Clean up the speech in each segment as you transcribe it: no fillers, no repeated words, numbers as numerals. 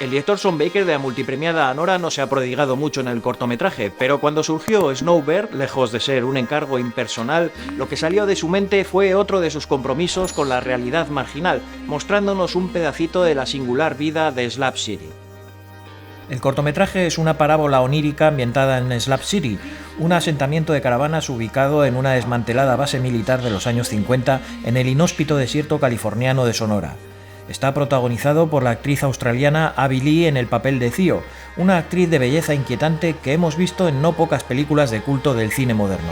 El director Sean Baker de la multipremiada Anora no se ha prodigado mucho en el cortometraje, pero cuando surgió Snowbird, lejos de ser un encargo impersonal, lo que salió de su mente fue otro de sus compromisos con la realidad marginal, mostrándonos un pedacito de la singular vida de Slab City. El cortometraje es una parábola onírica ambientada en Slab City, un asentamiento de caravanas ubicado en una desmantelada base militar de los años 50 en el inhóspito desierto californiano de Sonora. Está protagonizado por la actriz australiana Avi Lee en el papel de Theo, una actriz de belleza inquietante que hemos visto en no pocas películas de culto del cine moderno.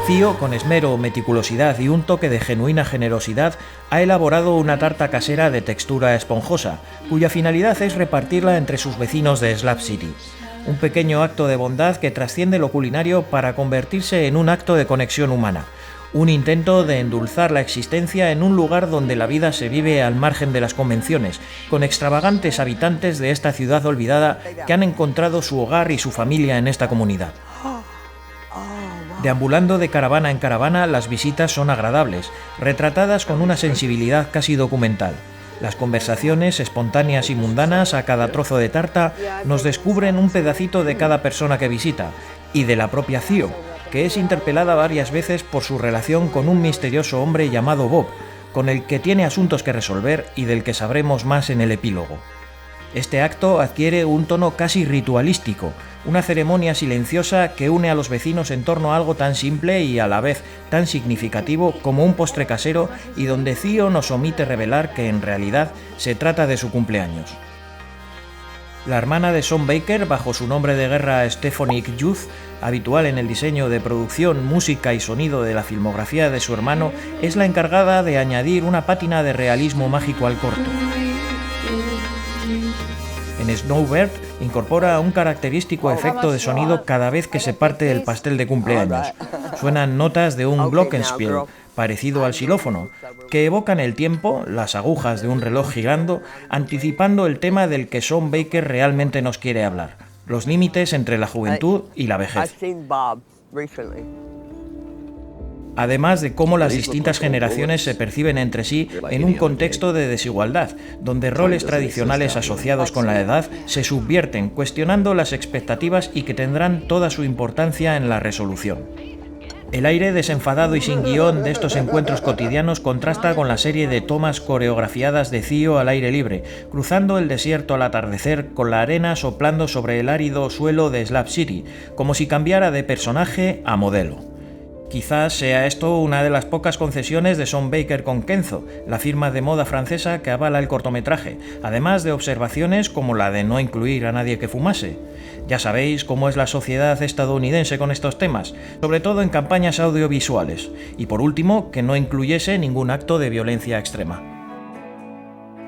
Theo, con esmero, meticulosidad y un toque de genuina generosidad, ha elaborado una tarta casera de textura esponjosa, cuya finalidad es repartirla entre sus vecinos de Slab City. Un pequeño acto de bondad que trasciende lo culinario para convertirse en un acto de conexión humana. Un intento de endulzar la existencia en un lugar donde la vida se vive al margen de las convenciones, con extravagantes habitantes de esta ciudad olvidada que han encontrado su hogar y su familia en esta comunidad. Deambulando de caravana en caravana, las visitas son agradables, retratadas con una sensibilidad casi documental. Las conversaciones, espontáneas y mundanas, a cada trozo de tarta, nos descubren un pedacito de cada persona que visita, y de la propia Theo, que es interpelada varias veces por su relación con un misterioso hombre llamado Bob, con el que tiene asuntos que resolver y del que sabremos más en el epílogo. Este acto adquiere un tono casi ritualístico, una ceremonia silenciosa que une a los vecinos en torno a algo tan simple y a la vez tan significativo como un postre casero y donde Theo nos omite revelar que en realidad se trata de su cumpleaños. La hermana de Sean Baker, bajo su nombre de guerra Stephonic Youth, habitual en el diseño de producción, música y sonido de la filmografía de su hermano, es la encargada de añadir una pátina de realismo mágico al corto. En Snowbird incorpora un característico efecto de sonido cada vez que se parte el pastel de cumpleaños. Suenan notas de un glockenspiel, parecido al xilófono, que evocan el tiempo, las agujas de un reloj girando, anticipando el tema del que Sean Baker realmente nos quiere hablar: los límites entre la juventud y la vejez. Además de cómo las distintas generaciones se perciben entre sí en un contexto de desigualdad, donde roles tradicionales asociados con la edad se subvierten, cuestionando las expectativas y que tendrán toda su importancia en la resolución. El aire desenfadado y sin guión de estos encuentros cotidianos contrasta con la serie de tomas coreografiadas de Theo al aire libre, cruzando el desierto al atardecer con la arena soplando sobre el árido suelo de Slab City, como si cambiara de personaje a modelo. Quizás sea esto una de las pocas concesiones de Sean Baker con Kenzo, la firma de moda francesa que avala el cortometraje, además de observaciones como la de no incluir a nadie que fumase. Ya sabéis cómo es la sociedad estadounidense con estos temas, sobre todo en campañas audiovisuales, y por último, que no incluyese ningún acto de violencia extrema.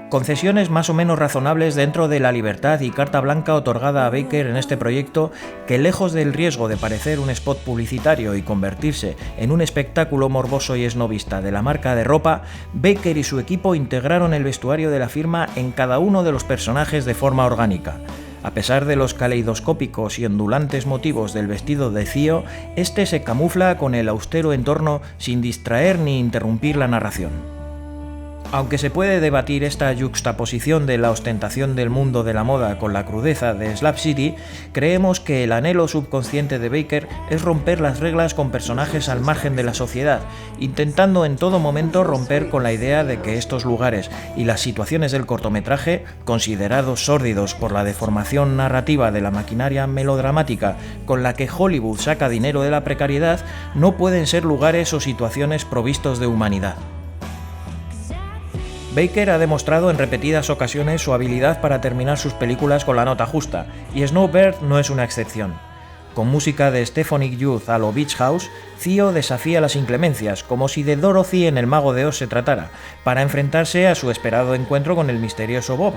Concesiones más o menos razonables dentro de la libertad y carta blanca otorgada a Baker en este proyecto que, lejos del riesgo de parecer un spot publicitario y convertirse en un espectáculo morboso y esnovista de la marca de ropa, Baker y su equipo integraron el vestuario de la firma en cada uno de los personajes de forma orgánica. A pesar de los caleidoscópicos y ondulantes motivos del vestido de Theo, este se camufla con el austero entorno sin distraer ni interrumpir la narración. Aunque se puede debatir esta yuxtaposición de la ostentación del mundo de la moda con la crudeza de Slab City, creemos que el anhelo subconsciente de Baker es romper las reglas con personajes al margen de la sociedad, intentando en todo momento romper con la idea de que estos lugares y las situaciones del cortometraje, considerados sórdidos por la deformación narrativa de la maquinaria melodramática con la que Hollywood saca dinero de la precariedad, no pueden ser lugares o situaciones provistos de humanidad. Baker ha demostrado en repetidas ocasiones su habilidad para terminar sus películas con la nota justa, y Snowbird no es una excepción. Con música de Stephonic Youth a lo Beach House, Theo desafía las inclemencias, como si de Dorothy en El Mago de Oz se tratara, para enfrentarse a su esperado encuentro con el misterioso Bob,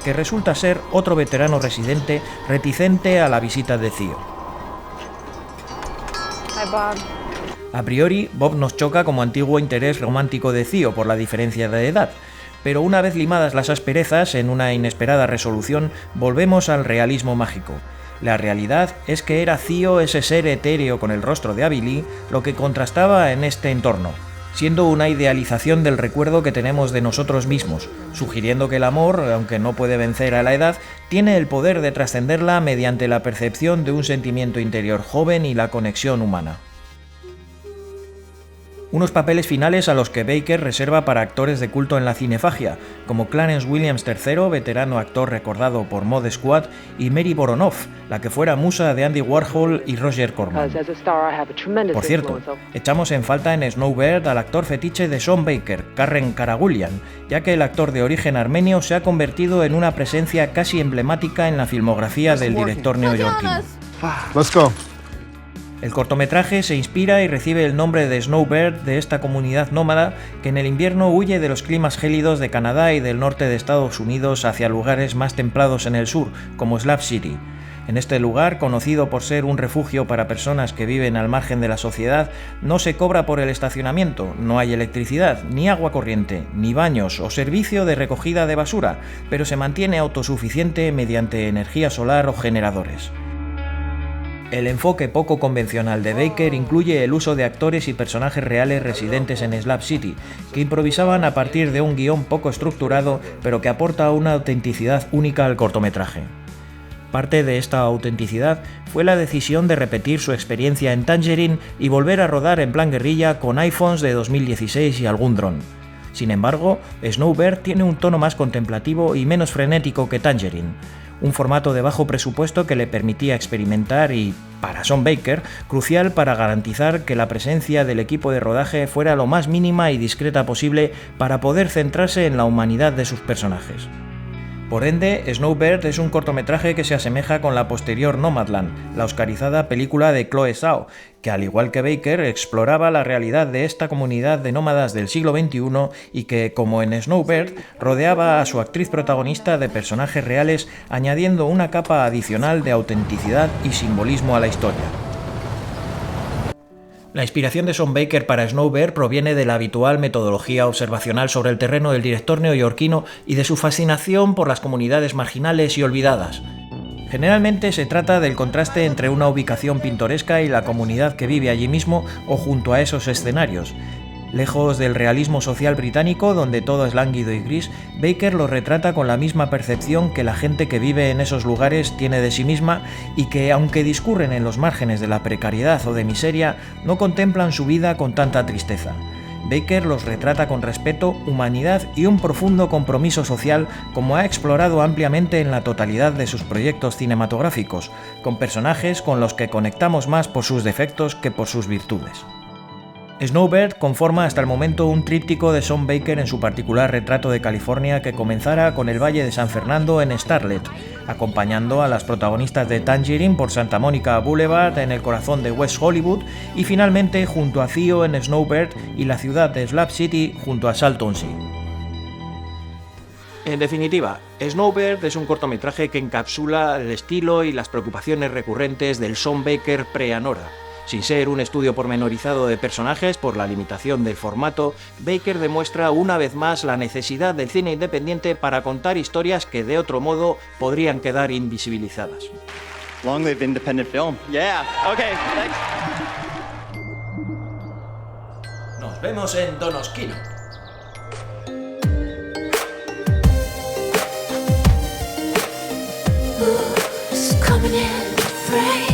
que resulta ser otro veterano residente reticente a la visita de Theo. Hi, Bob. A priori, Bob nos choca como antiguo interés romántico de Theo por la diferencia de edad, pero una vez limadas las asperezas en una inesperada resolución, volvemos al realismo mágico. La realidad es que era Theo ese ser etéreo con el rostro de Abby Lee lo que contrastaba en este entorno, siendo una idealización del recuerdo que tenemos de nosotros mismos, sugiriendo que el amor, aunque no puede vencer a la edad, tiene el poder de trascenderla mediante la percepción de un sentimiento interior joven y la conexión humana. Unos papeles finales a los que Baker reserva para actores de culto en la cinefagia, como Clarence Williams III, veterano actor recordado por Mod Squad, y Mary Voronoff, la que fuera musa de Andy Warhol y Roger Corman. Por cierto, echamos en falta en Snowbird al actor fetiche de Sean Baker, Karen Karagulian, ya que el actor de origen armenio se ha convertido en una presencia casi emblemática en la filmografía del director neoyorquino. Let's go. El cortometraje se inspira y recibe el nombre de Snowbird de esta comunidad nómada que en el invierno huye de los climas gélidos de Canadá y del norte de Estados Unidos hacia lugares más templados en el sur, como Slab City. En este lugar, conocido por ser un refugio para personas que viven al margen de la sociedad, no se cobra por el estacionamiento, no hay electricidad, ni agua corriente, ni baños o servicio de recogida de basura, pero se mantiene autosuficiente mediante energía solar o generadores. El enfoque poco convencional de Baker incluye el uso de actores y personajes reales residentes en Slab City, que improvisaban a partir de un guión poco estructurado, pero que aporta una autenticidad única al cortometraje. Parte de esta autenticidad fue la decisión de repetir su experiencia en Tangerine y volver a rodar en plan guerrilla con iPhones de 2016 y algún dron. Sin embargo, Snowbird tiene un tono más contemplativo y menos frenético que Tangerine, un formato de bajo presupuesto que le permitía experimentar y, para Sean Baker, crucial para garantizar que la presencia del equipo de rodaje fuera lo más mínima y discreta posible para poder centrarse en la humanidad de sus personajes. Por ende, Snowbird es un cortometraje que se asemeja con la posterior Nomadland, la oscarizada película de Chloe Zhao, que al igual que Baker exploraba la realidad de esta comunidad de nómadas del siglo XXI y que, como en Snowbird, rodeaba a su actriz protagonista de personajes reales, añadiendo una capa adicional de autenticidad y simbolismo a la historia. La inspiración de Sean Baker para Snowbird proviene de la habitual metodología observacional sobre el terreno del director neoyorquino y de su fascinación por las comunidades marginales y olvidadas. Generalmente se trata del contraste entre una ubicación pintoresca y la comunidad que vive allí mismo o junto a esos escenarios. Lejos del realismo social británico, donde todo es lánguido y gris, Baker lo retrata con la misma percepción que la gente que vive en esos lugares tiene de sí misma y que, aunque discurren en los márgenes de la precariedad o de miseria, no contemplan su vida con tanta tristeza. Baker los retrata con respeto, humanidad y un profundo compromiso social, como ha explorado ampliamente en la totalidad de sus proyectos cinematográficos, con personajes con los que conectamos más por sus defectos que por sus virtudes. Snowbird conforma hasta el momento un tríptico de Sean Baker en su particular retrato de California que comenzara con el Valle de San Fernando en Starlet, acompañando a las protagonistas de Tangerine por Santa Monica Boulevard en el corazón de West Hollywood y finalmente junto a Theo en Snowbird y la ciudad de Slab City junto a Salton Sea. En definitiva, Snowbird es un cortometraje que encapsula el estilo y las preocupaciones recurrentes del Sean Baker pre-Anora. Sin ser un estudio pormenorizado de personajes por la limitación del formato, Baker demuestra una vez más la necesidad del cine independiente para contar historias que de otro modo podrían quedar invisibilizadas. Long live independent film. Yeah, okay, thanks. Nos vemos en Donoskino. Who's coming in frame?